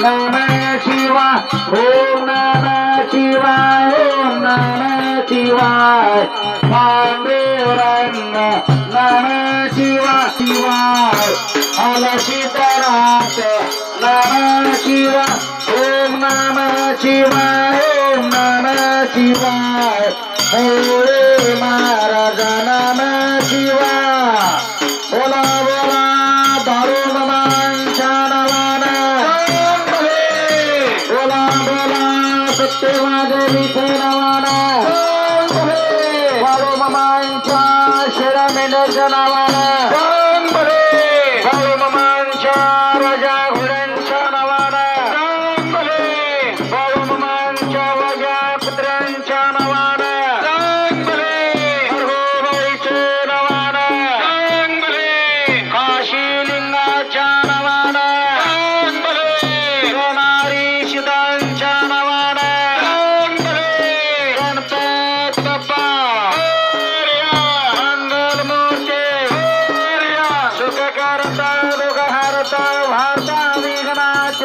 नमः शिवाय ओम नमः शिवाय ओम नमः शिवाय पांडुरंग नमः शिवाय शिवाय अलसितनाथ नमः शिवाय ओम नमः शिवाय ओम नमः शिवाय भोले महाराज नमः शिवाय बोला बोला दारुण मांसानवाना बोला बोला सत्यवाद विठ्ठलवाना बाळू मामांच्या शिरमेंढ्याच्या नावाना बाळू मामांच्या राजा घोड्यांच्या नावाना बाळू मामांच्या वाघ्या कुत्र्यांच्या नावाना हरगोबाईचे नावाना काशीलिंगाच्या नावाना सोनारी शिदांच्या नावाना गणपत बाप्पा मंगल मूर्ती सुख करता दुःख हरता भारता विघ्नाची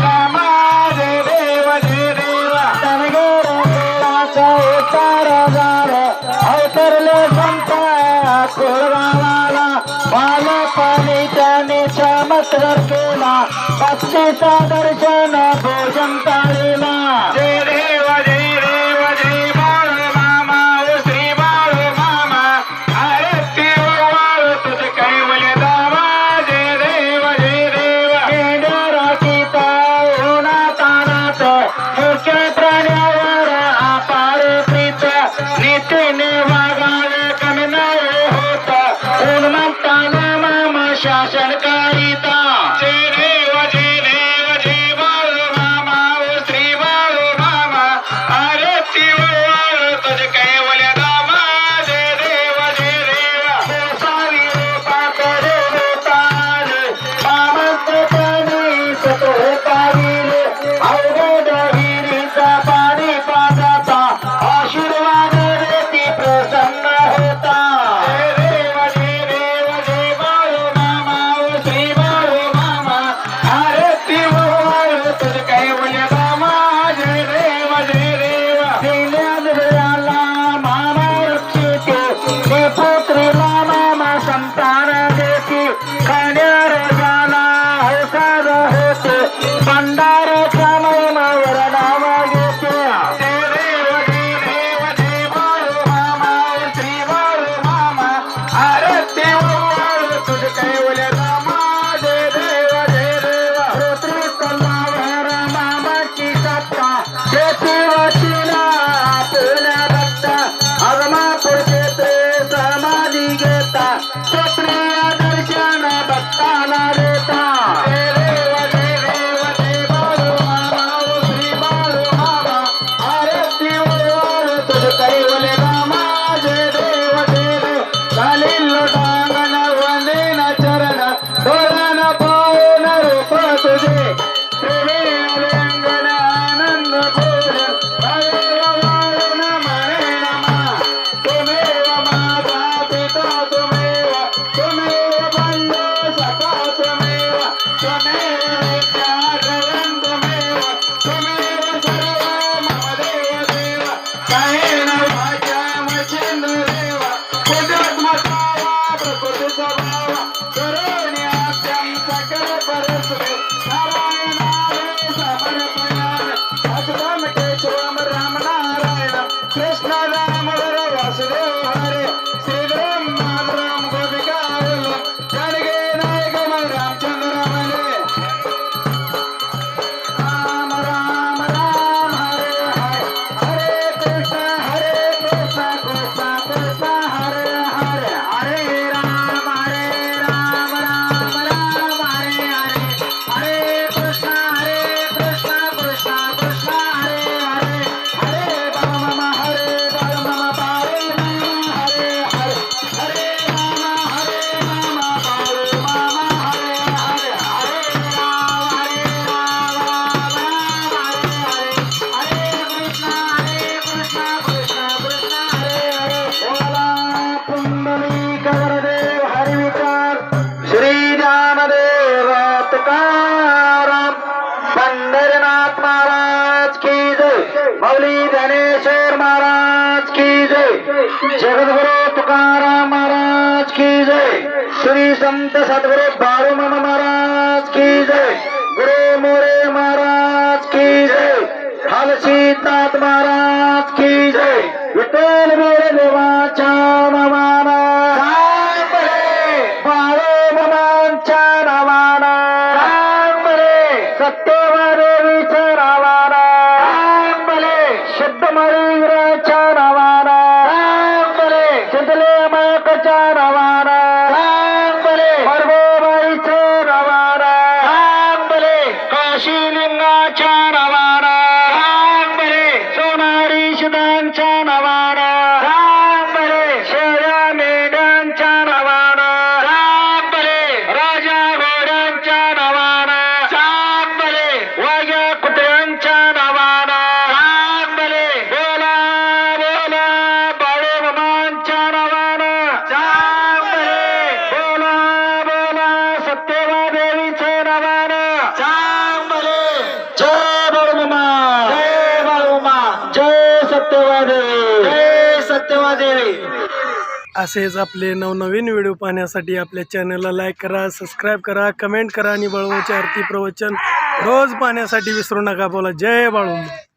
दामा जय देव जय देव तनगेर देवाचा उतार झाला अवतरले संत कोळगावाला बालपणी त्याने चमत्कार केला भक्तीचा दर्शन भोजन टाळीला जय देव जय बाळू मामा ओ श्री बाळू मामा आरती वाळ तुझ कैवल्य दामा जय देव मेंढ्या राखीता उन्हा तानात मुख्य प्राण्यावर अपार प्रीत नीतीने वागावे कमी नाही होत उन्मत्ताला मामा शासन करीता जय देव जय बाळू मामा ओ श्री बाळू मामा आरती वाळ तुझ कैवल्य दामा जय देव गोसावी रूपात देवताले मामंत्रपणे सतो पाविले अवघड विहिरीचा पाणी पाजाचा आशीर्वाद देती प्रसन्न होता जय बाळू मामा ओ श्री बाळू मामा आरती वाळ तुझ कैवल्य दामा जय देव दिल्या हृदयाला मामा रक्षिते ते पुत्रीला मामा संतान देती खाण्यार झाला हौसार होते भंडाराच्या महिमावर नाव घेते जय बाळू मामा ओ श्री बाळू मामा आरती वाळ तुझ कैवल्य दामा जय देव पृथ्वी तलावर मामाची सत्ता शेती वाचीला आपल्या भक्ता अगमापूरचे ते समाधी घेता क्षत्रिय दर्शन भक्ताला देता जय बाळू मामा ओ श्री बाळू मामा आरती वाळ तुझ कैवल्य दामा जय देव चालील डांगण वंदेन चरण डोळ्यान पाहून रूप तुझे प्रेमे अलिंगन आनंद पूर्ण हरेव वाळून मने नमा तुमेव माझा पिता तुमेव बंधू सखा तुमेव विद्या गगन तुमेव सर्व मम देव कायेन वाचाम चिन्ह देव पुण्यात्मकावा प्रकृती स्वभाव करुण्यात्यं सकल परस्मे नारायणावे समर्पयामि अच्युतं केशवं राम नारायणं कृष्ण दामोदर वासुदेव हरे श्री ब्रह्मा राम गोपिका जानकी नायक रामचंद्र मने राम राम राम हरे हरे हरे कृष्ण कृष्ण कृष्ण हरे हरे हरे राम राम राम हरे हरे हरे कृष्ण कृष्ण कृष्ण हरे हरे हरे राम पारे नम हरे हरे हरे राम पारे नम हरे हरे हरे राम हरे कृष्ण कृष्ण कृष्ण हरे हरे बोला पुंडलिक वरदेव हरिविचार श्री ज्ञानदेव तुकाराम पंढरीनाथ महाराज की जय मौली धनेश्वर महाराज की जय जगद्गुरु तुकाराम महाराज की जय श्री संत सद्गुरु बाळू मामा महाराज की जय गुरु मोरे महाराज की जय हलसीनाथ महाराज की जय विठ्ठल मोरे देवाच्या नावाना बाळू मामांच्या नावाना सत्यवादेवीच्या नावाना शुद्ध मळीराच्या नावाना सिद्धले माकाच्या नावाना परभोबाईच्या नावाना काशीलिंगाच्या नावाना सोनारी शिदांच्या नावाना शेळ्या मेंढ्यांच्या नावाना राजा घोड्यांच्या नावाना वाघ्या कुत्र्यांच्या नावाना बोला बोला बाळू मामांच्या नावाना बोला बोला सत्यवादेवीच्या नावाना सत्य वाजेवे. असेच आपले नवनवीन व्हिडिओ पाहण्यासाठी आपल्या चॅनलला लाईक करा, सबस्क्राईब करा, कमेंट करा आणि बाळूमामाची आरती प्रवचन रोज पाहण्यासाठी विसरू नका. बोला जय बाळूमामा.